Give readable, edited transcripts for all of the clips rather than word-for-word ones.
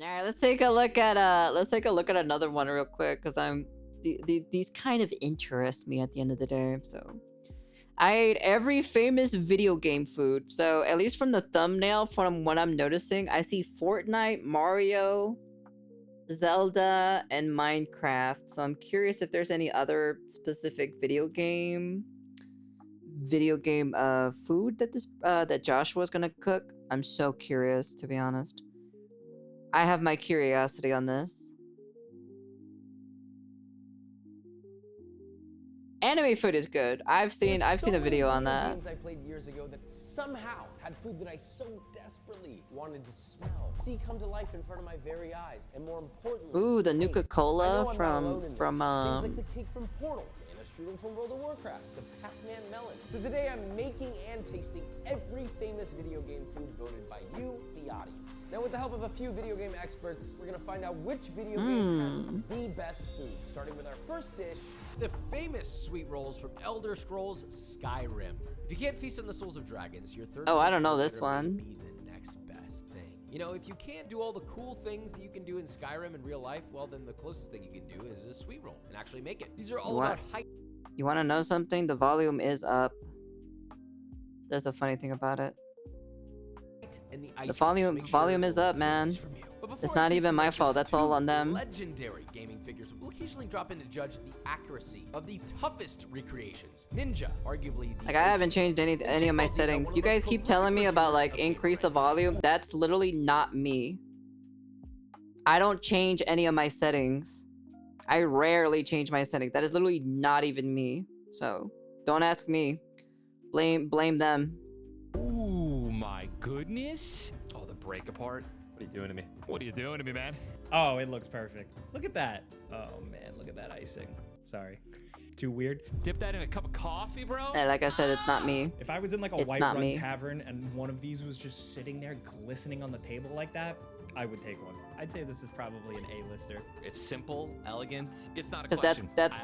All right, let's take a look at another one real quick because these kind of interest me at the end of the day. So I ate every famous video game food. So at least from the thumbnail, from what I'm noticing, I see Fortnite, Mario, Zelda, and Minecraft. So I'm curious if there's any other specific video game food that that Joshua's gonna cook. I'm so curious, to be honest. I have my curiosity on this. Anime food is good. I've seen a video on that. Games I played years ago that somehow had food that I so desperately wanted to smell, see come to life in front of my very eyes, and more importantly, ooh, the Nuka-Cola from things like the cake from Portal, and a strudel from World of Warcraft, the Pac-Man melon. So today I'm making and tasting every famous video game food voted by you, the audience. Now with the help of a few video game experts, we're gonna find out which video game has the best food, starting with our first dish, the famous sweet rolls from Elder Scrolls Skyrim. If you can't feast on the souls of dragons, your third I don't know this one. Be the next best thing. You know, if you can't do all the cool things that you can do in Skyrim in real life, well then the closest thing you can do is a sweet roll and actually make it. These are all about height. You want to know something? The volume is up. That's the funny thing about it. And the volume is up, man. It's not even my fault. That's all on them. Legendary gaming figures will occasionally drop in to judge the accuracy of the toughest recreations. Ninja, arguably the I haven't changed any of my settings. You guys keep telling me about increase the volume. That's literally not me. I don't change any of my settings. I rarely change my settings. That is literally not even me. So don't ask me. Blame them. Ooh, my goodness. Oh, the break apart. What are you doing to me? What are you doing to me, man? Oh, it looks perfect. Look at that. Oh, man, look at that icing. Sorry. Too weird. Dip that in a cup of coffee, bro? Hey, like I said, it's not me. If I was in like a White-Run tavern and one of these was just sitting there glistening on the table like that, I would take one. I'd say this is probably an A-lister. It's simple, elegant. It's not a because question. that's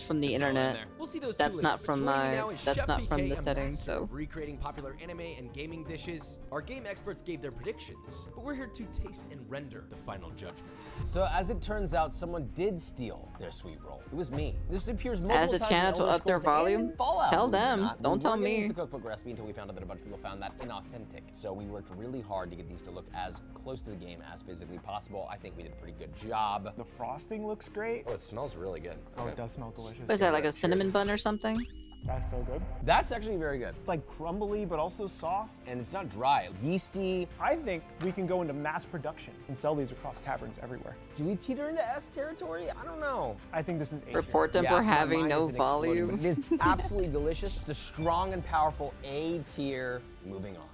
from the internet. We'll see those that's not from the settings. So recreating popular anime and gaming dishes, our game experts gave their predictions, but we're here to taste and render the final judgment. So as it turns out, someone did steal their sweet roll. It was me. This appears multiple times as a channel to up their volume. Tell them. Don't tell me. The cookbook recipe until we found out that a bunch of people found that inauthentic. So we worked really hard to get these to look as close to the game as physically possible. I think we did a pretty good job. The frosting looks great. Oh, it smells really good. Oh, it does smell delicious. What is that, like a cinnamon bun or something? That's so good. That's actually very good. It's like crumbly, but also soft. And it's not dry, yeasty. I think we can go into mass production and sell these across taverns everywhere. Do we teeter into S territory? I don't know. I think this is A. Report them for having no volume. It is absolutely delicious. It's a strong and powerful A tier. Moving on.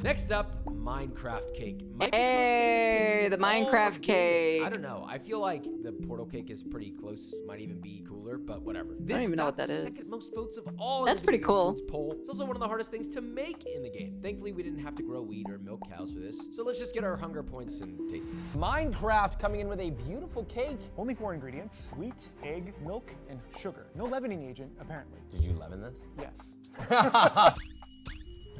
Next up, Minecraft cake. Hey, the Minecraft cake. I don't know. I feel like the Portal cake is pretty close. Might even be cooler, but whatever. I don't even know what that is. Second most votes of all. That's pretty cool. Poll. It's also one of the hardest things to make in the game. Thankfully, we didn't have to grow wheat or milk cows for this. So let's just get our hunger points and taste this. Minecraft coming in with a beautiful cake. Only 4 ingredients: wheat, egg, milk, and sugar. No leavening agent, apparently. Did you leaven this? Yes.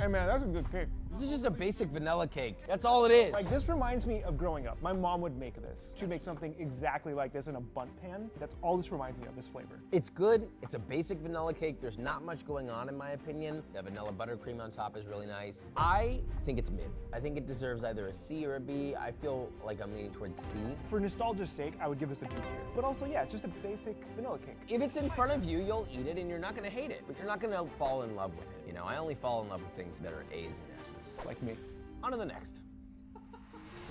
Hey man, that's a good cake. This is just a basic vanilla cake. That's all it is. Like, this reminds me of growing up. My mom would make this. She'd make something exactly like this in a bundt pan. That's all this reminds me of, this flavor. It's good. It's a basic vanilla cake. There's not much going on in my opinion. The vanilla buttercream on top is really nice. I think it's mid. I think it deserves either a C or a B. I feel like I'm leaning towards C. For nostalgia's sake, I would give this a B tier. But also, yeah, it's just a basic vanilla cake. If it's in front of you, you'll eat it and you're not gonna hate it, but you're not gonna fall in love with it. You know, I only fall in love with things that are A's and S's. Like me. On to the next.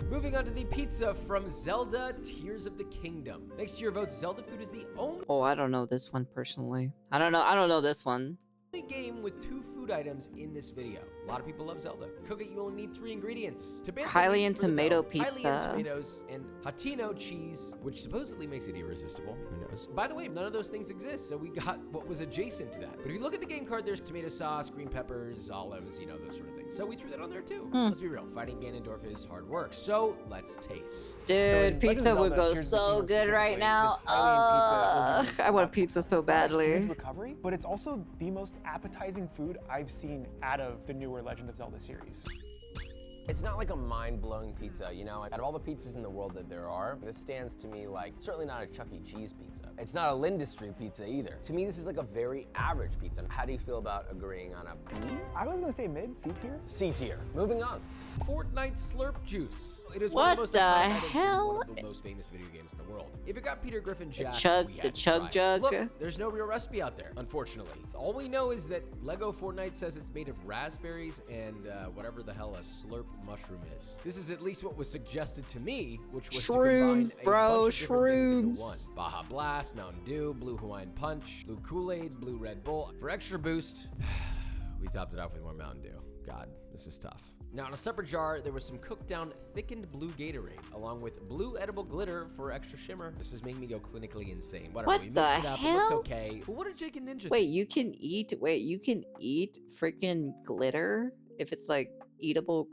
Moving on to the pizza from Zelda Tears of the Kingdom. Next to your votes, Zelda food is the only I don't know this one personally. I don't know this one. game with 2 food items in this video. A lot of people love Zelda. To cook it, you only need 3 ingredients. Highly in tomato pizza. Highly in tomatoes and Hatino cheese, which supposedly makes it irresistible. Who knows? By the way, none of those things exist, so we got what was adjacent to that. But if you look at the game card, there's tomato sauce, green peppers, olives, you know, those sort of things. So we threw that on there too. Let's be real, fighting Ganondorf is hard work. So let's taste. Dude, pizza would go so good right now. I want pizza so badly. Recovery, but it's also the most appetizing food I've seen out of the newer Legend of Zelda series. It's not like a mind-blowing pizza, you know? Out of all the pizzas in the world that there are, this stands to me like certainly not a Chuck E. Cheese pizza. It's not a Lindustry pizza either. To me, this is like a very average pizza. How do you feel about agreeing on a B? I was gonna say mid, C tier. C tier. Moving on. Fortnite slurp juice. It is What one of the the most iconic items in hell? one of the most famous video games in the world. If it got Peter Griffin jacked, chug- we the had to chug try it. jug. Look, there's no real recipe out there, unfortunately. All we know is that Lego Fortnite says it's made of raspberries and whatever the hell a slurp mushroom is. This is at least what was suggested to me, which was Shrooms, to combine bro, a bunch of different things into shrooms. one. Baja Blast, Mountain Dew, Blue Hawaiian Punch, Blue Kool-Aid, Blue Red Bull. For extra boost, we topped it off with more Mountain Dew. God, this is tough. Now, in a separate jar, there was some cooked down thickened blue Gatorade, along with blue edible glitter for extra shimmer. This is making me go clinically insane. Whatever, What we the mixed it up, it looks hell? okay. But what did Jake and Ninja Wait, think? you can eat freaking glitter if it's like eatable,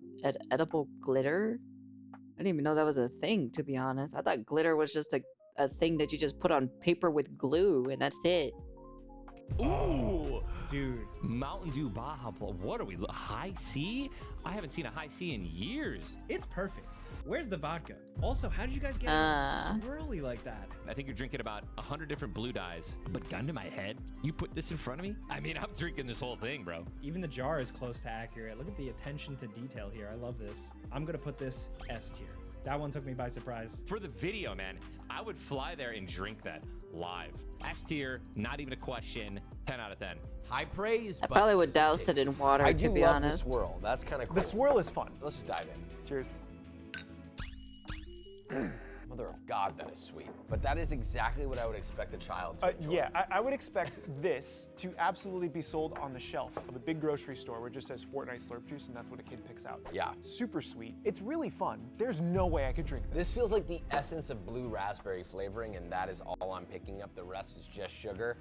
edible glitter? I didn't even know that was a thing, to be honest. I thought glitter was just a thing that you just put on paper with glue and that's it. Ooh, Dude, Mountain Dew Baja. What are we? High C? I haven't seen a high C in years. it's perfect. Where's the vodka? Also, how did you guys get Uh. it swirly like that? I think you're drinking about 100 different blue dyes. But gun to my head, you put this in front of me? I mean, I'm drinking this whole thing, bro. Even the jar is close to accurate. Look at the attention to detail here. I love this. I'm gonna put this S tier. That one took me by surprise. For the video, man, I would fly there and drink that live. S tier, not even a question. 10 out of 10. High praise, I but probably would does douse it in taste? water, I to do be love honest. the swirl. That's kind of cool. The swirl is fun. Let's just dive in. Cheers. Mother of God, that is sweet. But that is exactly what I would expect a child to enjoy. Yeah, I would expect this to absolutely be sold on the shelf of a big grocery store where it just says Fortnite slurp juice and that's what a kid picks out. Yeah. Super sweet. It's really fun. There's no way I could drink this. This feels like the essence of blue raspberry flavoring, and that is all I'm picking up. The rest is just sugar.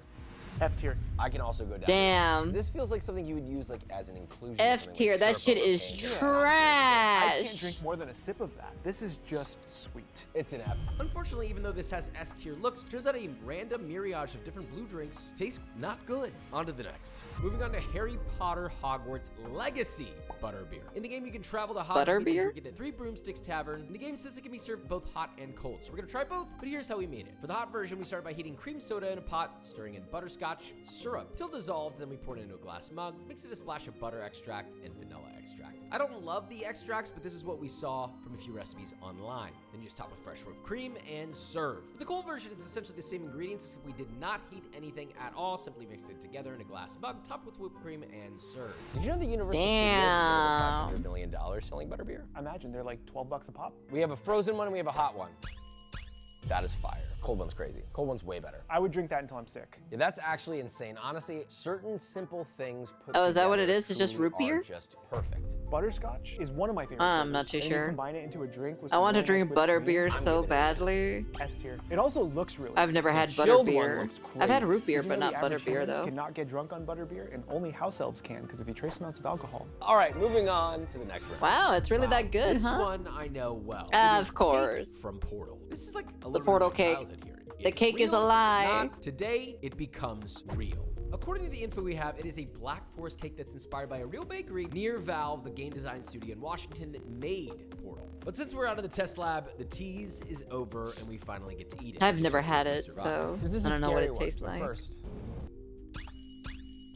F tier. I can also go down. Damn. This feels like something you would use like as an inclusion. F something tier, like that syrup shit over is pancakes. I trash. can't drink more than a sip of that. This is just sweet. It's an F. Unfortunately, even though this has S tier looks, turns out a random myriad of different blue drinks tastes not good. On to the next. Moving on to Harry Potter Hogwarts Legacy butterbeer. In the game, you can travel to Hogsmeade and Butterbeer? drink it at 3 Broomsticks Tavern. And the game says it can be served both hot and cold. So we're gonna try both, but here's how we made it. For the hot version, we started by heating cream soda in a pot, stirring in butterscotch syrup till dissolved, then we poured it into a glass mug, mixed it a splash of butter extract and vanilla extract. I don't love the extracts, but this is what we saw from a few recipes online. Then you just top with fresh whipped cream and serve. For the cold version, it's essentially the same ingredients, except we did not heat anything at all, simply mixed it together in a glass mug, topped with whipped cream and served. Did you know the Universal Damn. Studios $500 million selling butterbeer? Imagine they're like 12 bucks a pop. We have a frozen one and we have a hot one. That is fire. Cold one's crazy. Cold one's way better. I would drink that until I'm sick. Yeah, that's actually insane. Honestly, certain simple things put Oh, is that what together it is? It's just truly root beer? are just perfect. Butterscotch is one of my favorite I'm flavors, not too and sure. You combine it into a drink with I some want to really drink nice whipped cream. butterbeer so giving it badly. S tier. It also looks really I've good. never had chilled one butterbeer. looks I've had crazy. root beer, Did you but know not the average butterbeer human though. Cannot get drunk on butterbeer, and only house elves can, because if you trace amounts of alcohol. All right, moving on to the next round. Wow, it's really that good, This huh? one I know well. Of It is course. cake from Portal. This is like a little Portal bit of my cake. childhood here. The Is it cake is a real? Is it lie. not? Today, it becomes real. According to the info we have, it is a Black Forest cake that's inspired by a real bakery near Valve, the game design studio in Washington that made Portal. But since we're out of the test lab, the tease is over and we finally get to eat it. I've Just never hope had we it, survive. so This is I a don't know what scary it one, tastes but like. First,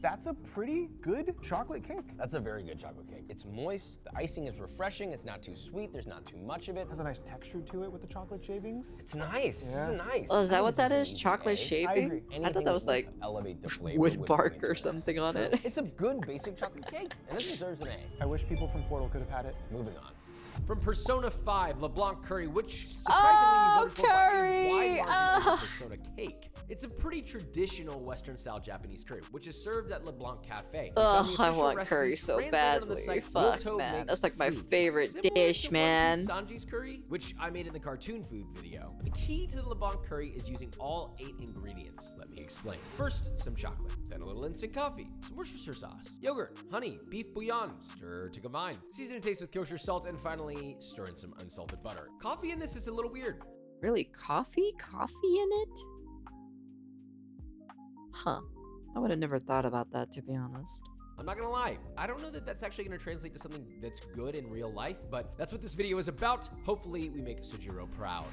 That's a pretty good chocolate cake. that's a very good chocolate cake. It's moist, the icing is refreshing, it's not too sweet, there's not too much of it. It has a nice texture to it with the chocolate shavings. It's nice. This is Yeah. nice. Oh, is that what This that an is? easy Chocolate A. shaving? agree. I thought Anything that was would like elevate the flavor wood would bark bring it or to something this. on True. it. It's a good basic chocolate cake, and this deserves an A. I wish people from Portal could have had it. Moving on. From Persona 5, Leblanc curry, which surprisingly Oh, you voted for by a curry! wide margin Oh. over Persona cake. It's a pretty traditional Western-style Japanese curry, which is served at Leblanc Cafe. We found the Ugh, I official want recipe curry so translated on the badly. site. Fuck, Goto man. makes That's like my food favorite similar dish, to man. One Piece Sanji's curry, which I made in the cartoon food video. The key to the Leblanc curry is using all 8 ingredients. Let me explain. First, some chocolate, then a little instant coffee, some Worcestershire sauce, yogurt, honey, beef bouillon, stir to combine. Season and taste with kosher salt, and finally, stir in some unsalted butter. Coffee in this is a little weird. Really, coffee? Coffee in it? Huh. I would have never thought about that, to be honest. I'm not gonna lie. I don't know that that's actually gonna translate to something that's good in real life, but that's what this video is about. Hopefully we make Sujiro proud.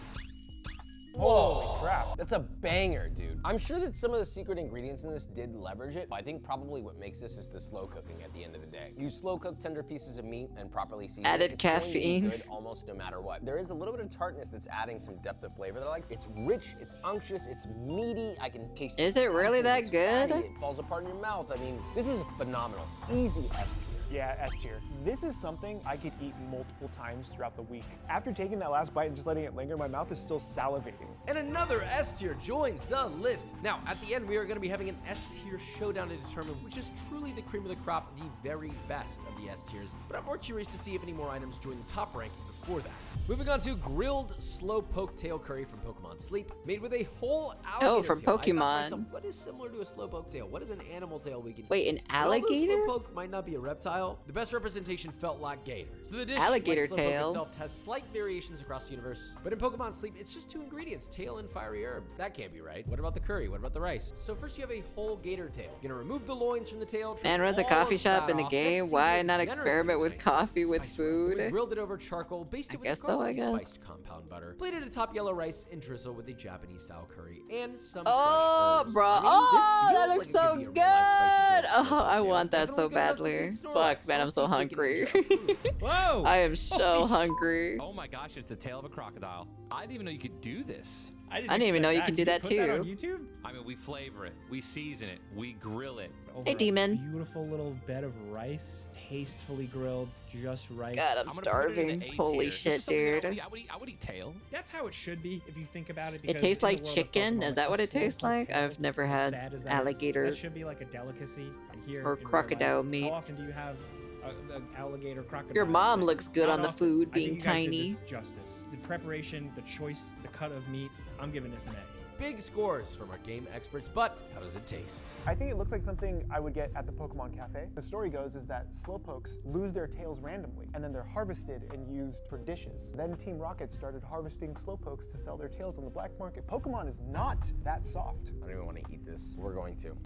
Holy crap. That's a banger, dude. I'm sure that some of the secret ingredients in this did leverage it. I think probably what makes this is the slow cooking at the end of the day. You slow cook tender pieces of meat and properly season Added it's caffeine. Going to be good almost no matter what. There is a little bit of tartness that's adding some depth of flavor that I like. It's rich, it's unctuous, it's meaty. I can taste Is it really that it's good? fatty, it falls apart in your mouth. I mean, this is phenomenal. Easy S tier. Yeah, S tier. This is something I could eat multiple times throughout the week. After taking that last bite and just letting it linger, my mouth is still salivating. And another S tier joins the list. Now, at the end, we are going to be having an S tier showdown to determine which is truly the cream of the crop, the very best of the S tiers. But I'm more curious to see if any more items join the top ranking before that. Moving on to grilled slowpoke tail curry from Pokemon Sleep, made with a whole alligator from tail. I thought to Pokemon. myself, what is similar to a slowpoke tail? What is an animal tail we can Wait, an eat? And although alligator? slowpoke might not be a reptile, the best representation felt like gator. So the dish, Alligator like slowpoke tail. itself, has slight variations across the universe, but in Pokemon Sleep, it's just 2 ingredients, tail and fiery herb. That can't be right. What about the curry? What about the rice? So first you have a whole gator tail. You're gonna remove the loins from the tail. trim Man runs a all coffee of the shop fat in the off. game. Next, Why season not it generously experiment with nice coffee with spice work. We food? grilled it over charcoal, basted I with guess a so, I garlicky guess. spiced compound butter, plated atop yellow rice, and drizzle with a Japanese-style curry and some Oh, fresh herbs. bro. I mean, Oh, this that feels looks like it so could be a good. real life spicy grilled Oh, I slowpoke tail. want that Definitely so good enough to badly. feed Snorlax. Fuck, man, I'm so I'll keep hungry. taking it. Whoa! I am so hungry. Oh my gosh, it's a tail of a crocodile. I didn't even know you could do this. I didn't even know you expect can do that Can you put too. on YouTube? I mean, we flavor it, we season it, we grill it. Over Hey, a Demon. Beautiful little bed of rice, tastefully grilled, just right. God, I'm gonna put it in starving. the A Holy tier. This shit, is something that dude. I would eat tail. That's how it should be if you think about it. It because tastes in the like world of chicken? Pokemon, Is that what a it tastes slowpoke like? tail, I've never as had sad as that is, alligator that should be like a delicacy. And here or in real crocodile life, meat. How often do you have an alligator crocodile? Your mom thing? looks good Not on the often. food, I think being you guys did tiny. this justice. The preparation, the choice, the cut of meat. I'm giving this an A. Big scores from our game experts, but how does it taste? I think it looks like something I would get at the Pokemon Cafe. The story goes is that slowpokes lose their tails randomly, and then they're harvested and used for dishes. Then Team Rocket started harvesting slowpokes to sell their tails on the black market. Pokemon is not that soft. I don't even want to eat this. We're going to.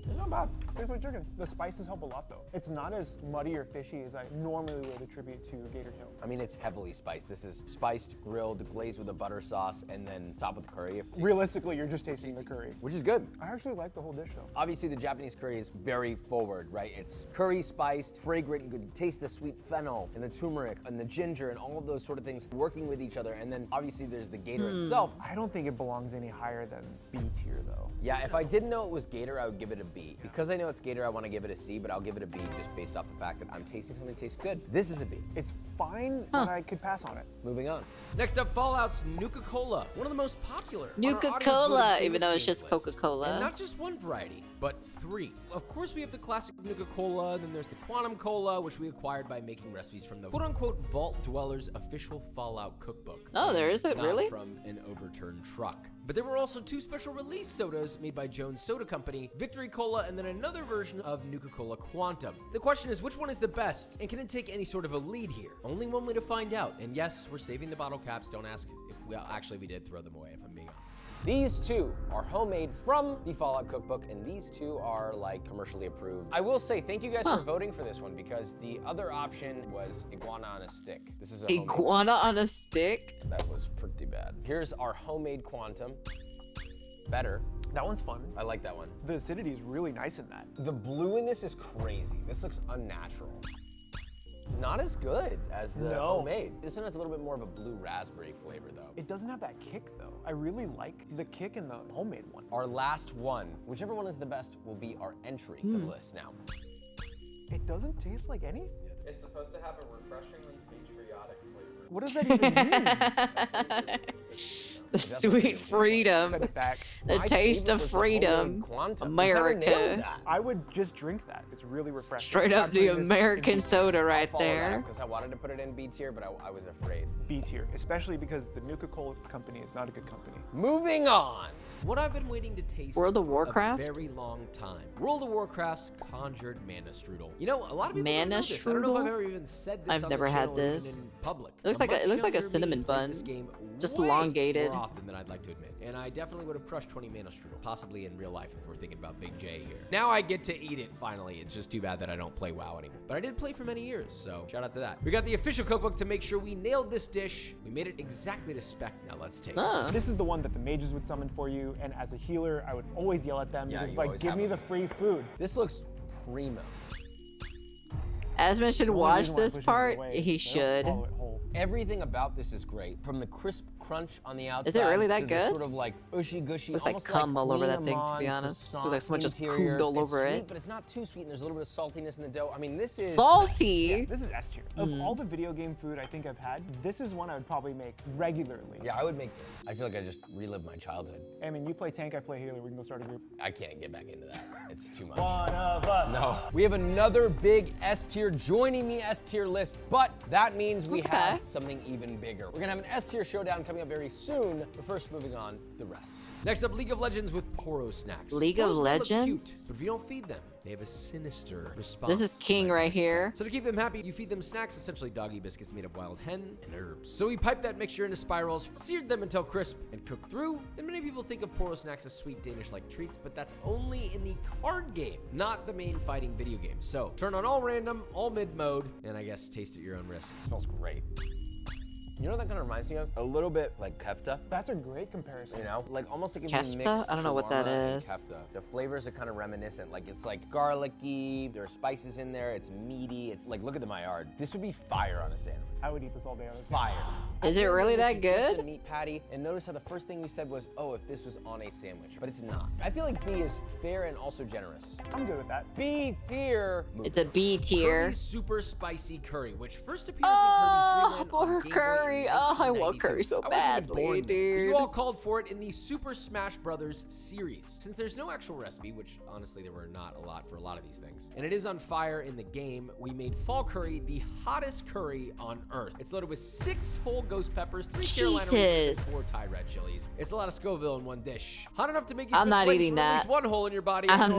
It's not bad. Tastes like chicken. The spices help a lot though. It's not as muddy or fishy as I normally would attribute to gator tail. I mean, it's heavily spiced. This is spiced, grilled, glazed with a butter sauce, and then top with curry. Realistically, you're just tasting the curry. Which is good. I actually like the whole dish though. Obviously, the Japanese curry is very forward, right? It's curry spiced, fragrant. You could taste the sweet fennel and the turmeric and the ginger and all of those sort of things working with each other. And then obviously there's the gator itself. I don't think it belongs any higher than B tier though. Yeah, if I didn't know it was gator, I would give it a B. Because I know it's gator, I want to give it a C, but I'll give it a B just based off the fact that I'm tasting something that tastes good. This is a B. It's fine, but I could pass on it. Moving on. Next up, Fallout's Nuka-Cola, one of the most popular. on our Nuka-Cola, audience-voted even though it's famous just games list. Coca-Cola. And not just one variety, but 3. Of course, we have the classic Nuka-Cola, then there's the Quantum Cola, which we acquired by making recipes from the quote-unquote Vault Dwellers official Fallout cookbook. Oh, there is it, Not really? from an overturned truck. But there were also 2 special release sodas made by Jones Soda Company, Victory Cola, and then another version of Nuka-Cola Quantum. The question is, which one is the best, and can it take any sort of a lead here? Only one way to find out, and yes, we're saving the bottle caps, don't ask if, well, actually we did throw them away, if I'm being honest. These 2 are homemade from the Fallout cookbook, and these 2 are like commercially approved. I will say thank you guys for voting for this one because the other option was iguana on a stick. This is a homemade. Iguana on a stick? That was pretty bad. Here's our homemade Quantum. Better. That one's fun. I like that one. The acidity is really nice in that. The blue in this is crazy. This looks unnatural. Not as good as the homemade. This one has a little bit more of a blue raspberry flavor though. It doesn't have that kick though. I really like the kick in the homemade one. Our last one, whichever one is the best, will be our entry to the list now. It doesn't taste like anything. It's supposed to have a refreshingly patriotic flavor. What does that even mean? The sweet freedom. Send it back. The My taste favorite of was the homemade freedom. Quantum. You kinda nailed America. that. I would just drink that. It's really refreshing. Straight up the American soda right there. Because I wanted to put it in B tier, but I was afraid. B tier, especially because the Nuka-Cola company is not a good company. Moving on. What I've been waiting to taste World of for Warcraft? a very long time. World of Warcraft's conjured mana strudel. You know, a lot of people don't know Mana this. I don't know if I've strudel? ever even said this I've on never the had channel or even this. in public. It looks like a much cinnamon younger me played bun, this game just way elongated. more often than I'd like to admit. And I definitely would have crushed 20 mana strudel, possibly in real life if we're thinking about Big J here. Now I get to eat it, finally. It's just too bad that I don't play WoW anymore. But I did play for many years, so shout out to that. We got the official cookbook to make sure we nailed this dish. We made it exactly to spec. Now let's taste. This is the one that the mages would summon for you, and as a healer, I would always yell at them because it's like, give me the free food. This looks primo. Asman should watch this part. He should. Everything about this is great. From the crisp crunch on the outside. Is it really that to good? The sort of like ushy gushy. Looks like cum all over that thing, to be honest. Looks like someone just coomed all over sweet, it. But it's not too sweet, and there's a little bit of saltiness in the dough. I mean, this is salty. Yeah, this is S tier. Of all the video game food I think I've had, this is one I would probably make regularly. Yeah, I would make this. I feel like I just relived my childhood. I mean, you play tank, I play healer. We can go start a group. I can't get back into that. It's too much. One of us. No. We have another big S tier joining the S tier list, but that means we have something even bigger. We're gonna have an S tier showdown coming up very soon, but first moving on to the rest. Next up, League of Legends with poro snacks. League of Poros may look cute, Legends? but if you don't feed them, they have a sinister response. This is king right here. So to keep them happy, you feed them snacks, essentially doggy biscuits made of wild hen and herbs. So we pipe that mixture into spirals, seared them until crisp, and cooked through. And many people think of poro snacks as sweet Danish-like treats, but that's only in the card game, not the main fighting video game. So turn on all random, all mid mode, and I guess taste at your own risk. It smells great. You know what that kind of reminds me of? A little bit like kefta. That's a great comparison. You know, like almost like if Kefta? you mix I don't know what that shawarma and is. Kefta. The flavors are kind of reminiscent. Like it's like garlicky. There are spices in there. It's meaty. It's like look at the Maillard. This would be fire on a sandwich. I would eat this all day on a Fire. Is it really that Just a good? meat patty. And notice how the first thing we said was, oh, if this was on a sandwich, but it's not. I feel like B is fair and also generous. I'm good with that. B tier. It's a B tier. Kirby's super spicy curry, which first appears Oh, in Kirby's Dream Land on more Game Boy curry. in Oh, I want 1992. curry so I wasn't even badly, born then, but dude. You all called for it in the Super Smash Brothers series. Since there's no actual recipe, which honestly there were not a lot for a lot of these things, and it is on fire in the game, we made fall curry the hottest curry on earth. It's loaded with 6 whole ghost peppers, 3 Carolina Reapers, and 4 Thai red chilies. It's a lot of Scoville in one dish. Hot enough to make you I'm spit not flames eating from at that. least one hole in your body. I'm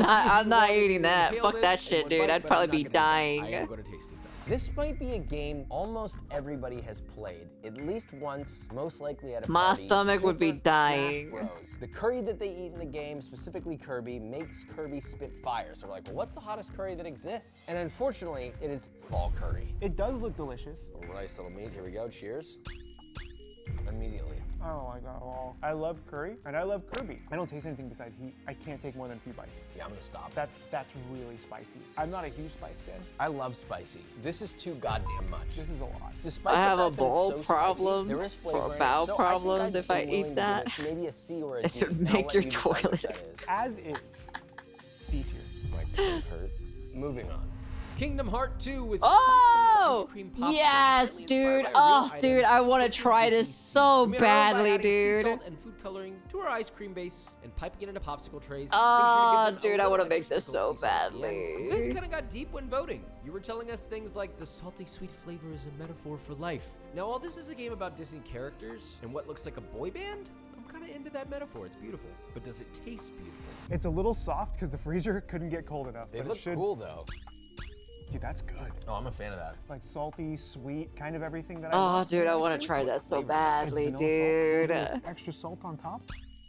not eating that. Inhale Fuck that this in shit, one dude. bite, I'd but probably I'm not be gonna eat it. dying. I am going to taste it though. This might be a game almost everybody has played at least once, most likely at a My party. stomach would be Super dying. Smash Bros. The curry that they eat in the game, specifically Kirby, makes Kirby spit fire. So we're like, well, what's the hottest curry that exists? And unfortunately, it is fall curry. It does look delicious. A nice little meat. Here we go. Cheers. Immediately. I don't like that at all. I love curry, and I love Kirby. I don't taste anything besides heat. I can't take more than a few bites. Yeah, I'm gonna stop. That's really spicy. I'm not a huge spice fan. I love spicy. This is too goddamn much. This is a lot. Despite I the have a fact that it's bowel so spicy, problems there is flavor for in it, bowel so I think problems I'd if I be eat willing to that. give it maybe a C or a It D. should and I'll make let your you decide which toilet that is. As is D tier. My tongue hurt. Moving on. Kingdom Heart 2 with Oh, ice cream popsicle. yes, Really dude. inspired by real Oh, items, dude, I want to cooking try Disney. this so We made our own by badly, adding sea dude. salt and food coloring to our ice cream base and piping it into popsicle trays. Oh, Make sure to give them dude, a I little want to make extra this so sprinkled sea salt at the end. badly. You guys kind of got deep when voting. You were telling us things like the salty sweet flavor is a metaphor for life. Now, while this is a game about Disney characters and what looks like a boy band, I'm kind of into that metaphor. It's beautiful. But does it taste beautiful? It's a little soft because the freezer couldn't get cold enough. They but look it should. cool though. Dude, that's good. Oh, I'm a fan of that. Like salty, sweet, kind of everything that I Oh, love. dude, I want to try that so It's badly, vanilla salt, dude. maybe extra salt on top.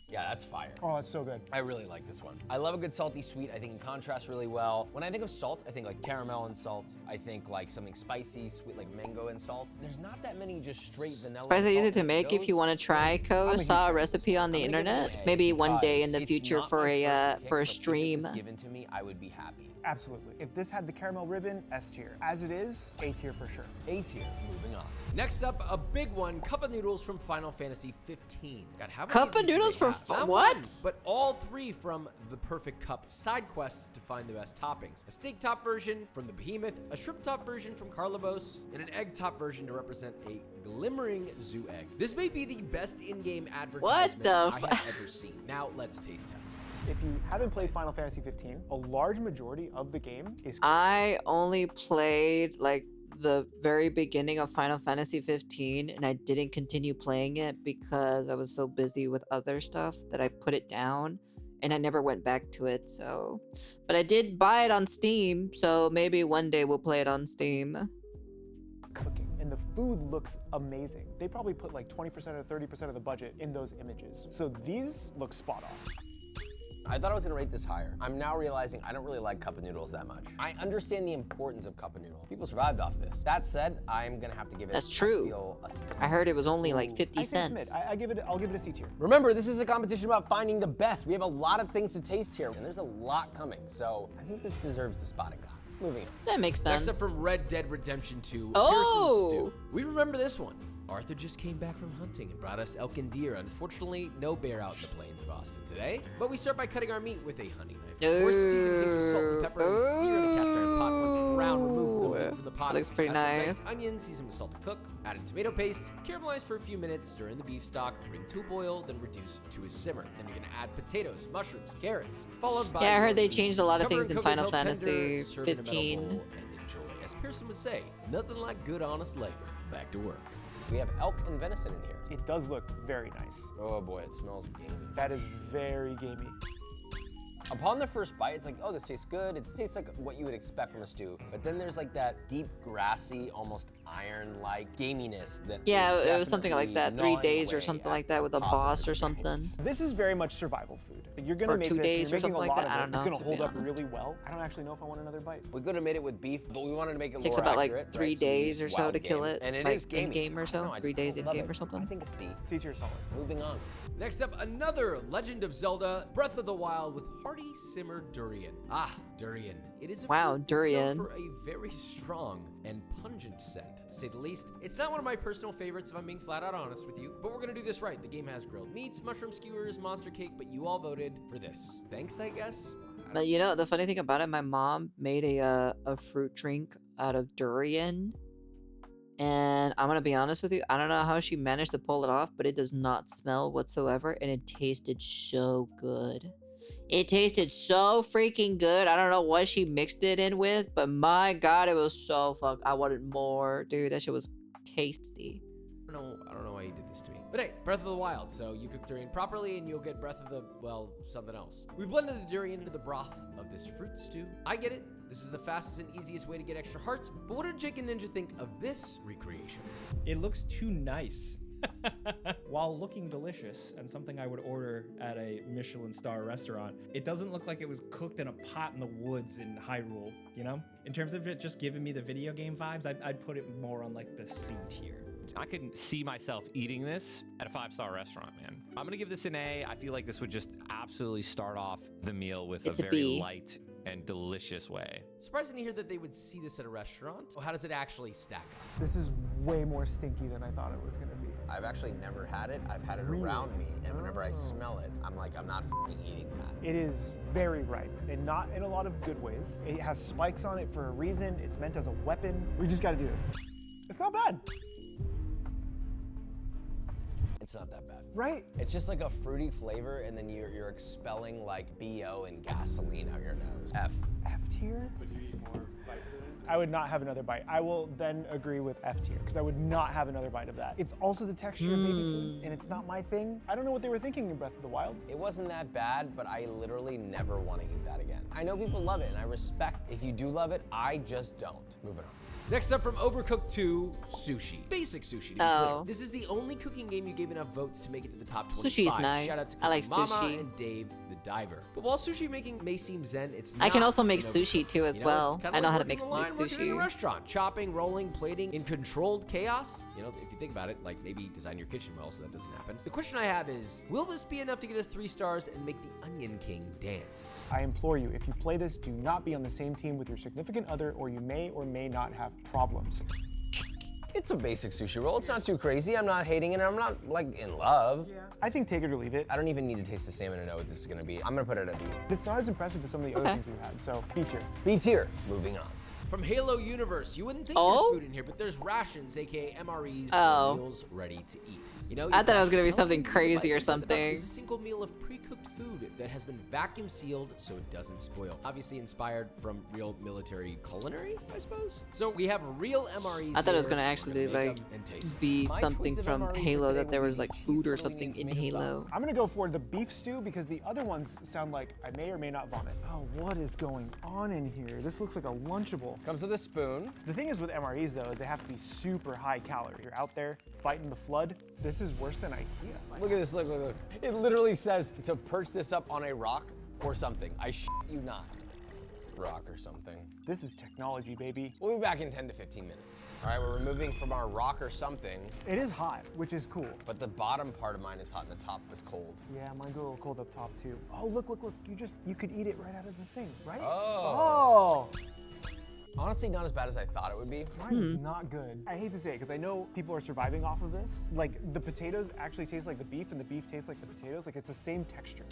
Yeah, that's fire. Oh, it's so good. I really like this one. I love a good salty sweet. I think it contrasts really well. When I think of salt, I think like caramel and salt. I think like something spicy, sweet, like mango and salt. There's not that many just straight vanilla. Surprised and easy salt to in make if those. you want to try, Co. I'm a Saw a huge fan. recipe on the I'm gonna give it internet. an A Maybe one day in the because future it's for not my a first pick, for a but if it stream. was given to me, I would be happy. Absolutely. If this had the caramel ribbon, S tier. As it is, A tier for sure. A tier. Moving on. Next up, a big one, cup of noodles from Final Fantasy 15. God, how many Cup of these do noodles they for have? Not what? one, but all 3 from the Perfect Cup side quest to find the best toppings. A steak top version from the Behemoth, a shrimp top version from Carlibos, and an egg top version to represent a glimmering zoo egg. This may be the best in-game advertisement the I have ever seen. Now let's taste test. If you haven't played Final Fantasy 15, a large majority of the game is I only played like the very beginning of Final Fantasy 15 and I didn't continue playing it because I was so busy with other stuff that I put it down and I never went back to it. So, but I did buy it on Steam, so maybe one day we'll play it on Steam. cooking. And the food looks amazing. They probably put like 20% or 30% of the budget in those images. So these look spot on. I thought I was gonna rate this higher. I'm now realizing I don't really like cup of noodles that much. I understand the importance of cup of noodle. People survived off this. That said, I'm gonna have to give it. That's true. I heard it was only like 50 I think cents. it's mid. I'll give it a C tier. Remember, this is a competition about finding the best. We have a lot of things to taste here, and there's a lot coming. So I think this deserves the spot it got. Moving on. That makes sense. Next up from Red Dead Redemption 2, Oh! Pearson's Stew. We remember this one. Arthur just came back from hunting and brought us elk and deer. Unfortunately, no bear out in the plains of Austin today. But we start by cutting our meat with a hunting knife. Of course, season things with salt and pepper and sear in a cast iron pot. Once brown, remove the meat from the pot. Looks pretty add some nice. diced onions, season with salt to cook. Add in tomato paste, caramelize for a few minutes, stir in the beef stock, bring to a boil, then reduce to a simmer. Then you're gonna add potatoes, mushrooms, carrots, followed by. Yeah, I heard they roast beef. changed a lot of Cover things and in cook Final until Fantasy tender, serve in a metal 15. bowl, and enjoy. As Pearson would say, nothing like good, honest labor. Back to work. We have elk and venison in here. It does look very nice. Oh boy, it smells gamey. That is very gamey. Upon the first bite, it's like, oh, this tastes good. It tastes like what you would expect from a stew. But then there's like that deep, grassy, almost iron-like gaminess that Yeah, is it was something like that. 3 gnawing days or away something at like that with a positive boss or experience. something. This is very much survival food. You're gonna Or make 2 this, days you're or something making like a lot that. of I it. don't know, It's to gonna be hold up honest. really well. I don't actually know if I want another bite. We could have made it with beef, but we wanted to make it Takes lore about like accurate, 3 right? So we days used or so wild to kill game. it. And it like is gamey. in game or I so. know, I 3 just days don't in love game it. or something. I think a C. C tier solid. Moving on. Next up, another Legend of Zelda Breath of the Wild with hearty simmered durian. Ah, durian. It is a Wow, fruit that's durian. known for a very strong and pungent scent, to say the least. It's not one of my personal favorites, if I'm being flat out honest with you, but we're gonna do this right. The game has grilled meats, mushroom skewers, monster cake, but you all voted for this. Thanks, I guess. But you know, the funny thing about it, my mom made a fruit drink out of durian. And I'm gonna be honest with you, I don't know how she managed to pull it off, but it does not smell whatsoever, and it tasted so good. It tasted so freaking good. I don't know what she mixed it in with, but my god, it was so I wanted more. Dude, that shit was tasty. I don't know why you did this to me. But hey, Breath of the Wild. So you cook durian properly and you'll get Breath of the, well, something else. We blended the durian into the broth of this fruit stew. I get it. This is the fastest and easiest way to get extra hearts. But what did Jake and Ninja think of this recreation? It looks too nice. While looking delicious and something I would order at a Michelin star restaurant, it doesn't look like it was cooked in a pot in the woods in Hyrule, you know? In terms of it just giving me the video game vibes, I'd put it more on like the C tier. I could see myself eating this at a 5-star restaurant, man. I'm gonna give this an A. I feel like this would just absolutely start off the meal with It's a a very B. light and delicious way. Surprising to hear that they would see this at a restaurant. So how does it actually stack up? This is way more stinky than I thought it was gonna be. I've actually never had it. I've had it Really? around me, and whenever I Oh. smell it, I'm like, I'm not f***ing eating that. It is very ripe, and not in a lot of good ways. It has spikes on it for a reason. It's meant as a weapon. We just gotta do this. It's not bad, It's not that bad. right? It's just like a fruity flavor, and then you're expelling like BO and gasoline out your nose. F. F tier? Would you eat more bites of it? I would not have another bite. I will then agree with F tier, because I would not have another bite of that. It's also the texture of baby food, and it's not my thing. I don't know what they were thinking in Breath of the Wild. It wasn't that bad, but I literally never want to eat that again. I know people love it, and I respect if you do love it. I just don't. Moving on. Next up from Overcooked 2, sushi. Basic sushi, to be Oh. clear. This is the only cooking game you gave enough votes to make it to the top 25. Sushi's nice. Shout out to I like Cooking Mama sushi. and Dave the Diver. But while sushi making may seem zen, it's not. I can also make an sushi Overcooked. too as You know, well. it's kinda I know like how to working make the line, some working in a sushi. restaurant, chopping, rolling, plating in controlled chaos. You know, if you think about it, like maybe design your kitchen well so that doesn't happen. The question I have is, will this be enough to get us 3 stars and make the Onion King dance? I implore you, if you play this, do not be on the same team with your significant other, or you may or may not have problems. It's a basic sushi roll. It's not too crazy. I'm not hating it. I'm not like in love. I think take it or leave it. I don't even need to taste the salmon to know what this is gonna be. I'm gonna put it at a B. It's not as impressive as some of the other things we've had, so B tier. B tier. Moving on. From Halo Universe, you wouldn't think Oh? there's food in here, but there's rations, aka MREs, Oh. or meals ready to eat. You know, I thought it was gonna be healthy something food, crazy or like we said above, something. is a single meal of pre-cooked food that has been vacuum sealed so it doesn't spoil. Obviously inspired from real military culinary, I suppose. So we have real MREs. I thought it was here. gonna We're actually make like 'em and taste 'em. be My something choice of from MRE for Halo, today that there will was be like cheese food or filling something and in tomato Halo. sauce. I'm gonna go for the beef stew because the other ones sound like I may or may not vomit. Oh, what is going on in here? This looks like a Lunchable. bowl. Comes with a spoon. The thing is with MREs though, is they have to be super high calorie. You're out there fighting the flood. This is worse than IKEA. Look at this, look, look, look. It literally says to perch this up on a rock or something. I shit you not. Rock or something. This is technology, baby. We'll be back in 10 to 15 minutes. All right, we're removing from our rock or something, It is hot, which is cool. but the bottom part of mine is hot and the top is cold. Yeah, mine's a little cold up top too. Oh, look, look, look. You could eat it right out of the thing, right? Oh. Honestly, not as bad as I thought it would be. Mine is not good. I hate to say it because I know people are surviving off of this. Like the potatoes actually taste like the beef and the beef tastes like the potatoes. Like it's the same texture.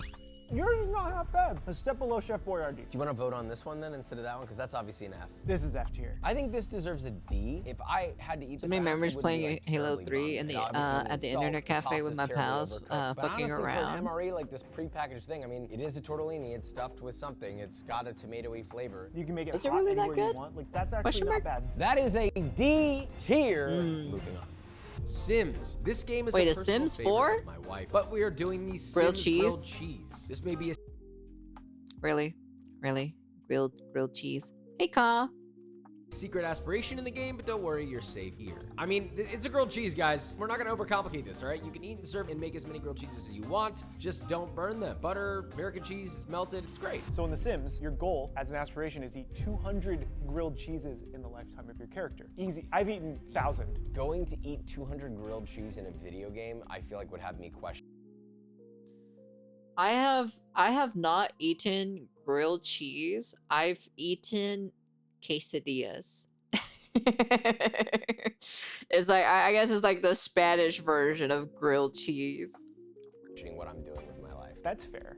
Yours is not that bad. A step below Chef Boyardee. Do you want to vote on this one then instead of that one? Because that's obviously an F. This is F tier. I think this deserves a D. If I had to eat So this, many I honestly memories wouldn't playing be, like, Halo terribly 3 bummed. in the It obviously at needs the salt, internet the cafe with pasta's my terribly pals, overcooked. But fucking honestly, around. for an MRE, like this prepackaged thing, I mean, it is a tortellini. It's stuffed with something. It's got a tomatoey flavor. You can make it Is it hot really that anywhere you good? want. Like that's actually Question not mark? bad. That is a D tier. Moving on. Sims. This game is Wait, a a personal Sims favorite 4? of my wife, but we are doing the Grilled Sims cheese? grilled cheese. This may be a Really? Really? Grilled cheese. Hey, Ka. secret aspiration in the game, but don't worry, you're safe here. I mean, it's a grilled cheese, guys. We're not gonna overcomplicate this, all right? You can eat and serve and make as many grilled cheeses as you want. Just don't burn them. Butter, American cheese is melted. It's great. So in The Sims, your goal as an aspiration is to eat 200 grilled cheeses in the lifetime of your character. Easy. I've eaten 1,000. Going to eat 200 grilled cheese in a video game, I feel like would have me question. I have not eaten grilled cheese. I've eaten quesadillas. It's like I guess it's like the Spanish version of grilled cheese. What I'm doing with my life. That's fair.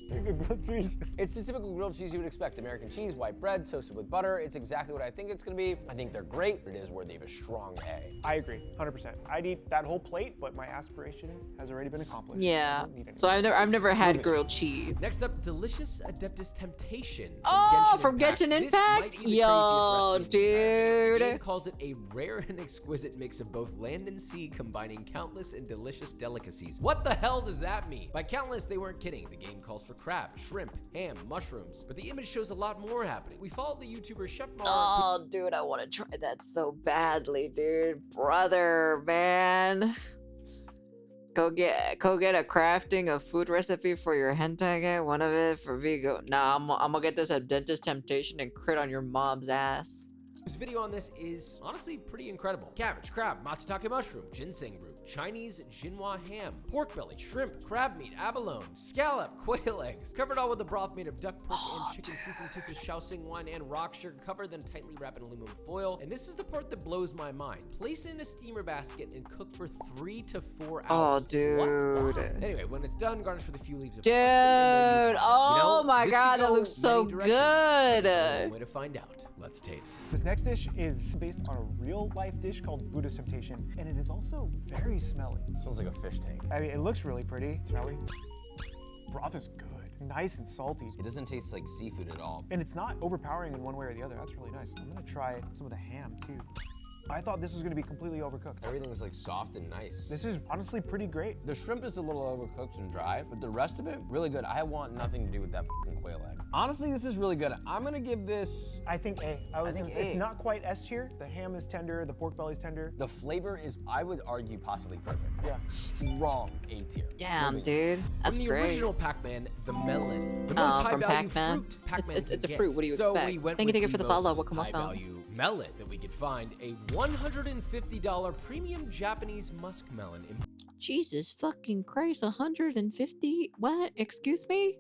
Grilled cheese. It's the typical grilled cheese you would expect. American cheese, white bread, toasted with butter. It's exactly what I think it's gonna be. I think they're great, but it is worthy of a strong A. I agree, 100%. I'd eat that whole plate, but my aspiration has already been accomplished. I Yeah. don't need any So more. I've never had grilled cheese. Next up, delicious Adeptus Temptation. Oh, from Impact. Genshin This might Impact? be the Yo, craziest recipe in the entire dude. game. The game calls it a rare and exquisite mix of both land and sea, combining countless and delicious delicacies. What the hell does that mean? By countless, they weren't kidding. The game calls for crab, shrimp, ham, mushrooms, but the image shows a lot more happening. We followed the YouTuber Chef Mar. Oh, dude, I want to try that so badly, dude. Brother, man. Go get a crafting a food recipe for your hentai guy. One of it for Vigo. Nah, I'm gonna get this at Dentist Temptation and crit on your mom's ass. This video on this is honestly pretty incredible. Cabbage, crab, matsutake mushroom, ginseng root, Chinese Jinhua ham, pork belly, shrimp, crab meat, abalone, scallop, quail eggs. Covered all with a broth made of duck, pork, and chicken, seasoned taste with shaoxing wine and rock sugar. Cover, then tightly wrap in aluminum foil. And this is the part that blows my mind. Place it in a steamer basket and cook for 3 to 4 hours. Oh, dude. What? Anyway, when it's done, garnish with a few leaves of Dude, parsley and maybe oh you know, my this God, could that go looks so many directions, but there's only good. one way to find out. Let's taste. This next dish is based on a real life dish called Buddhist Temptation, and it is also very smelly. It smells like a fish tank. I mean, it looks really pretty. Smelly. Broth is good. Nice and salty. It doesn't taste like seafood at all. And it's not overpowering in one way or the other. That's really nice. I'm gonna try some of the ham too. I thought this was gonna be completely overcooked. Everything is like soft and nice. This is honestly pretty great. The shrimp is a little overcooked and dry, but the rest of it, really good. I want nothing to do with that fucking quail egg. Honestly, this is really good. I'm gonna give this, I think A. think It's A. not quite S tier. The ham is tender, the pork belly's tender. the flavor is, I would argue, possibly perfect. Yeah. Wrong, A tier. Damn, Moving dude. That's From the great. original Pac-Man, the melon. The Oh, most from high-value Pac-Man. fruit Pac-Man It's a can fruit, get. what do you So expect? we went Thank you, with thank you for the follow, most welcome, welcome. high-value melon that we could find, a $150 premium Japanese muskmelon. Jesus fucking Christ, 150? What? Excuse me?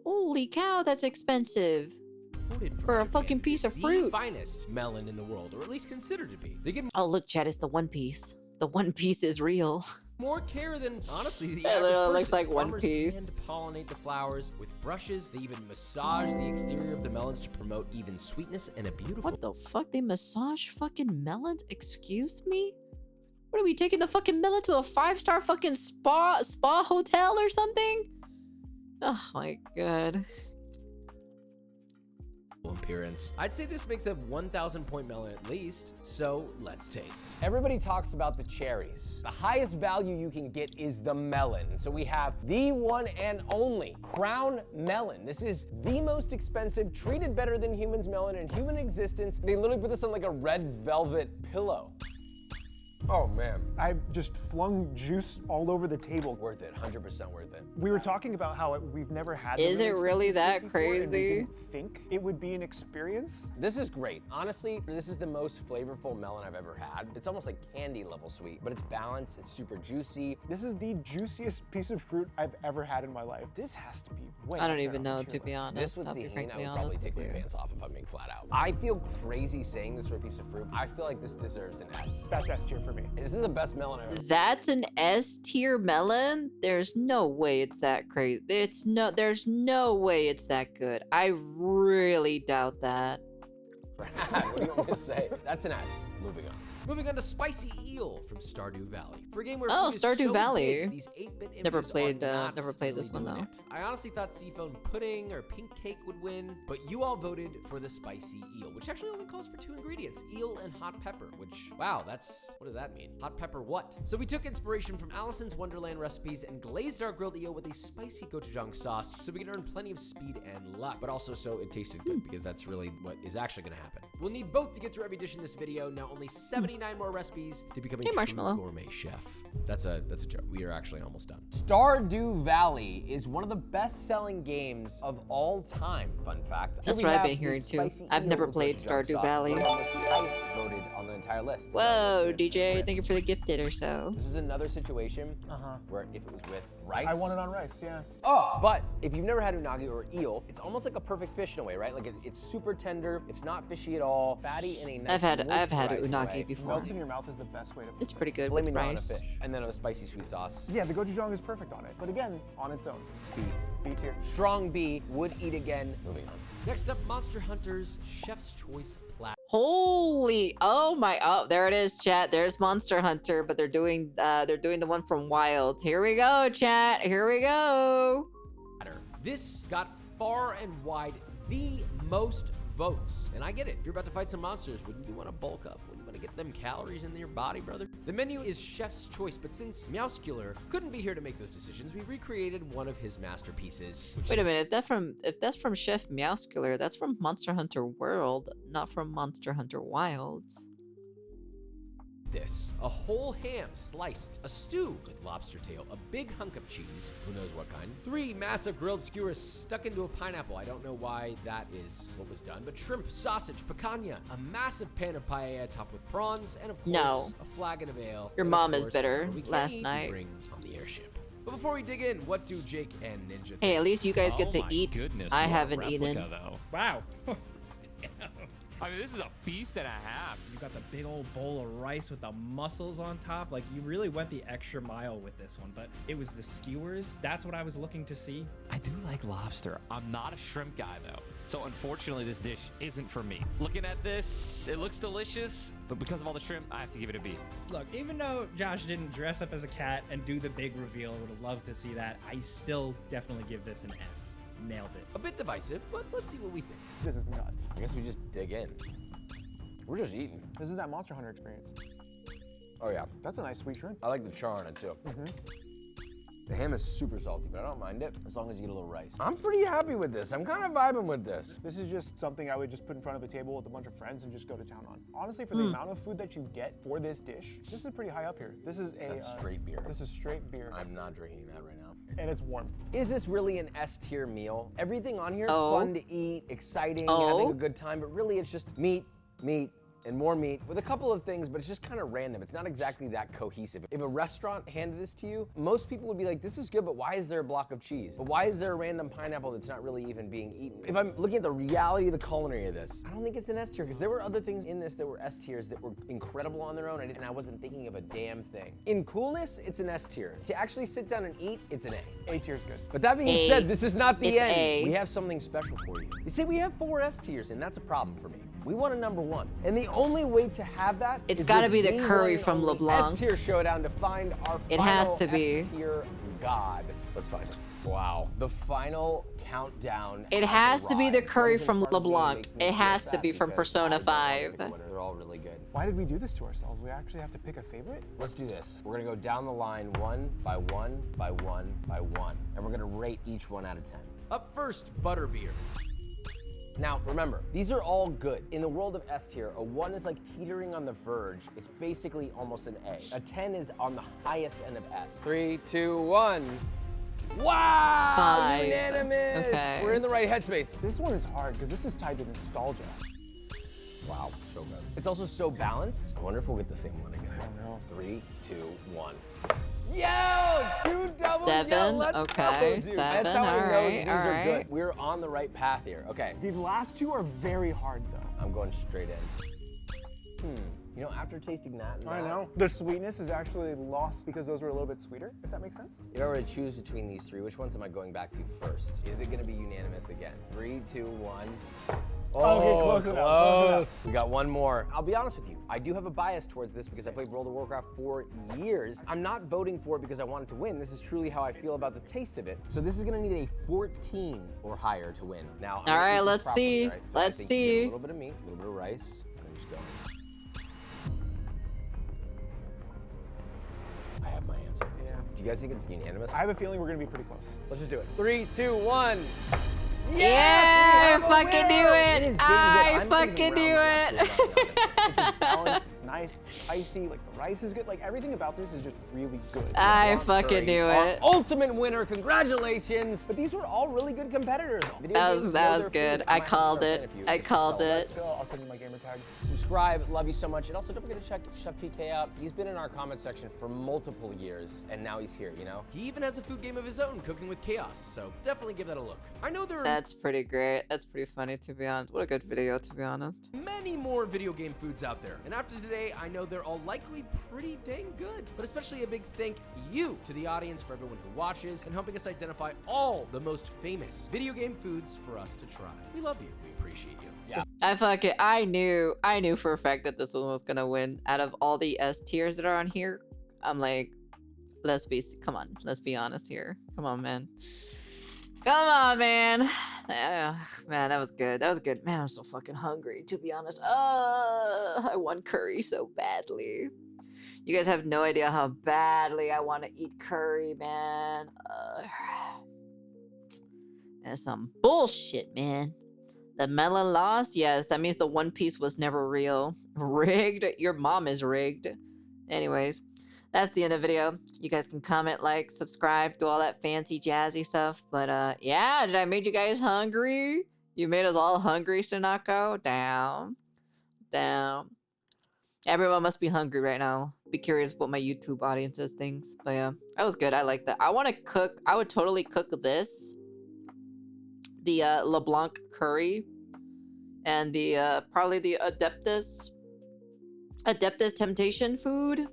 Holy cow, that's expensive. Imported from For a Japan. fucking piece of The fruit. finest melon in the world, or at least considered to be. They get Oh, look, Chad, it's the One Piece. The One Piece is real. more care than, honestly, the It average literally person. looks like One Farmers Piece. hand-pollinate the flowers with brushes. They even massage the exterior of the melons to promote even sweetness and a beautiful What the fuck? They massage fucking melons? Excuse me? What are we taking the fucking melon to a 5-star fucking spa hotel or something? Oh my god. appearance. I'd say this makes a 1,000 point melon at least, so let's taste. Everybody talks about the cherries. The highest value you can get is the melon. So we have the one and only crown melon. This is the most expensive, treated better than humans melon in human existence. They literally put this on like a red velvet pillow. Oh man. I just flung juice all over the table. Worth it, 100% worth it. We were talking about how we've never had. Is it really that expensive fruit before, and we crazy? didn't think it would be an experience. This is great. Honestly, this is the most flavorful melon I've ever had. It's almost like candy level sweet, but it's balanced, it's super juicy. This is the juiciest piece of fruit I've ever had in my life. This has to be way I don't up there even on the know, tier to be list. honest. This with I'll be tahini, I frankly would probably honest take with my you. pants off if I'm being flat out. I feel crazy saying this for a piece of fruit. I feel like this deserves an S. That's S tier for me. This is the best melon I've ever. That's an S tier melon? There's no way it's that crazy. There's no way it's that good. I really doubt that. What do you want me to say? That's an S. Moving on. Moving on to Spicy Eel from Stardew Valley. For a game where Oh, food is Stardew so Valley. big, these 8-bit Never images played, are not never played this really one, doing though. it. I honestly thought seafoam pudding or pink cake would win, but you all voted for the Spicy Eel, which actually only calls for 2 ingredients, eel and hot pepper, which, wow, what does that mean? Hot pepper what? So we took inspiration from Allison's Wonderland recipes and glazed our grilled eel with a spicy gochujang sauce so we can earn plenty of speed and luck, but also so it tasted good, because that's really what is actually gonna happen. We'll need both to get through every dish in this video. Now only 79 more recipes to become a Hey, true Marshmallow. gourmet chef. That's a joke. We are actually almost done. Stardew Valley is one of the best-selling games of all time. Fun fact. Here That's we what I've have been the hearing, too. spicy I've eel never with played gochujang Stardew sauce, Valley. one of the most highest voted on the entire list. So Whoa, let's get DJ, it. thank you for the gifted or so. This is another situation where if it was with rice. I want it on rice, yeah. Oh, but if you've never had unagi or eel, it's almost like a perfect fish in a way, right? Like it's super tender, it's not fishy at all, fatty in a nice I've had moisturized unagi way. before. Melts in your mouth is the best way to. It's pretty good Filet with mignon on a rice. fish, and then a spicy sweet sauce. Yeah, the gochujang is perfect on it, but again, on its own. B. B tier. Strong B, would eat again. Moving on. Next up, Monster Hunter's Chef's Choice Platter. Holy, oh, there it is, chat. There's Monster Hunter, but they're doing the one from Wild. Here we go, chat. Here we go. This got far and wide the most votes. And I get it. If you're about to fight some monsters, wouldn't you want to bulk up? Wouldn't you want to get them calories in your body, brother? The menu is chef's choice, but since Meowscular couldn't be here to make those decisions, we recreated one of his masterpieces. Wait a minute, if that's from Chef Meowscular, that's from Monster Hunter World, not from Monster Hunter Wilds. This, a whole ham sliced, a stew with lobster tail, a big hunk of cheese, who knows what kind, 3 massive grilled skewers stuck into a pineapple. I don't know why that is what was done, but shrimp, sausage, picanha, a massive pan of paella topped with prawns, and of course, No. a flagon of ale. Your And of mom is course, bitter whatever we can last eat, we night. bring on the airship. But before we dig in, what do Jake and Ninja Hey, at least you guys get Oh to my eat. goodness, I what a haven't replica, eaten. Though. Wow. I mean, this is a feast and a half. You got the big old bowl of rice with the mussels on top. Like, you really went the extra mile with this one, but it was the skewers. That's what I was looking to see. I do like lobster. I'm not a shrimp guy, though. So unfortunately, this dish isn't for me. Looking at this, it looks delicious, but because of all the shrimp, I have to give it a B. Look, even though Josh didn't dress up as a cat and do the big reveal, I would have loved to see that. I still definitely give this an S. Nailed it. A bit divisive, but let's see what we think. This is nuts. I guess we just dig in. We're just eating. This is that Monster Hunter experience. Oh yeah, That's a nice sweet shrimp. I like the char on it too. The ham is super salty, but I don't mind it as long as you get a little rice. I'm pretty happy with this. I'm kind of vibing with this. This is just something I would just put in front of a table with a bunch of friends and just go to town on. Honestly, for the amount of food that you get for this dish, this is pretty high up here. This is a That's straight beer. This is straight beer, I'm not drinking that right now. and it's warm. Is this really an S tier meal? Everything on here, Oh. fun to eat, exciting, Oh. having a good time, but really it's just meat, meat, and more meat with a couple of things, but it's just kind of random. It's not exactly that cohesive. If a restaurant handed this to you, most people would be like, this is good, but why is there a block of cheese? But why is there a random pineapple that's not really even being eaten? If I'm looking at the reality of the culinary of this, I don't think it's an S tier, because there were other things in this that were S tiers that were incredible on their own, and I wasn't thinking of a damn thing. In coolness, it's an S tier. To actually sit down and eat, it's an A. A tier's good. But that being A. said, this is not the It's end. A. We have something special for you. You see, we have 4 S tiers, and that's a problem for me. We want a number one. And the only way to have that It's is gotta with be the the curry one and from only Leblanc. S-tier showdown to find our It final has to be. S-tier god. Let's find it. Wow. The final countdown. It has to be the arrived. curry What is in from front of me LeBlanc. makes me It feel has to sad be from because Persona I don't wanna 5. pick a winner. They're all really good. Why did we do this to ourselves? We actually have to pick a favorite? Let's do this. We're gonna go down the line one by one by one by one. And we're gonna rate each one out of 10. Up first, butterbeer. Now, remember, these are all good. In the world of S tier, a 1 is like teetering on the verge. It's basically almost an A. A 10 is on the highest end of S. 3, 2, 1. Wow! 5. Unanimous! Okay. We're in the right headspace. This one is hard because this is tied to nostalgia. Wow, so good. It's also so balanced. I wonder if we'll get the same one again. I don't know. 3, 2, 1. Yo! 2 double. 7, Yo, let's okay, go, dude. 7, That's how I know alright, these are alright. good. We're on the right path here. Okay, The last two are very hard though. I'm going straight in. You know, after tasting that and I that, know. The sweetness is actually lost because those were a little bit sweeter, if that makes sense. if I were to choose between these three, which ones am I going back to first? Is it gonna be unanimous again? 3, 2, 1. Okay, close enough, close enough. We got one more. I'll be honest with you. I do have a bias towards this because I played World of Warcraft for years. I'm not voting for it because I want it to win. This is truly how I feel about the taste of it. So this is gonna need a 14 or higher to win. Now, I'm gonna Alright, eat this let's properly, see. right? So I Let's think you get see. a little bit of meat, a little bit of rice, and just go. I have my answer. Yeah. Do you guys think it's unanimous? I have a feeling we're gonna be pretty close. Let's just do it. 3, 2, 1. Yeah, we I have a fucking knew winner! it. is damn good. I I'm fucking even knew rounding up it. to 11, honestly. It's just balanced, it's nice, it's spicy, like the rice is good. Like everything about this is just really good. I Leblanc fucking Curry, knew our it. ultimate winner, congratulations! But these were all really good competitors. Video That games was know their good. food. I might have to called start it. playing a few I just to called sell it. that. I'll send you my gamer tags. Subscribe, love you so much. And also don't forget to check Chef PK out. He's been in our comment section for multiple years, and now he's here, you know? He even has a food game of his own, Cooking with Chaos, so definitely give that a look. I know there are That's pretty great. That's pretty funny, to be honest. What a good video, to be honest. many more video game foods out there, and after today, I know they're all likely pretty dang good. But especially a big thank you to the audience for everyone who watches and helping us identify all the most famous video game foods for us to try. We love you. We appreciate you. Yeah. I knew for a fact that this one was gonna win. Out of all the S tiers that are on here, I'm like, come on, let's be honest here. Come on, man. Come on, man. Man, that was good. That was good. Man, I'm so fucking hungry, to be honest. I want curry so badly. You guys have no idea how badly I want to eat curry, man. That's some bullshit, man. The melon lost? Yes, that means the One Piece was never real. Rigged? Your mom is rigged. Anyways, that's the end of the video. You guys can comment, like, subscribe, do all that fancy jazzy stuff. But yeah, did I make you guys hungry? You made us all hungry, Sunako? Down. Everyone must be hungry right now. Be curious what my YouTube audiences thinks. But yeah, that was good. I like that. I want to cook. I would totally cook this. The Leblanc curry. And the probably the adeptus temptation food.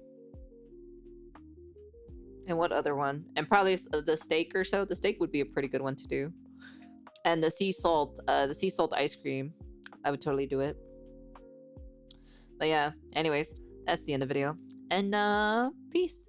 And what other one? And probably the steak or so. The steak would be a pretty good one to do. And the sea salt ice cream. I would totally do it. But yeah, anyways, that's the end of the video. And peace.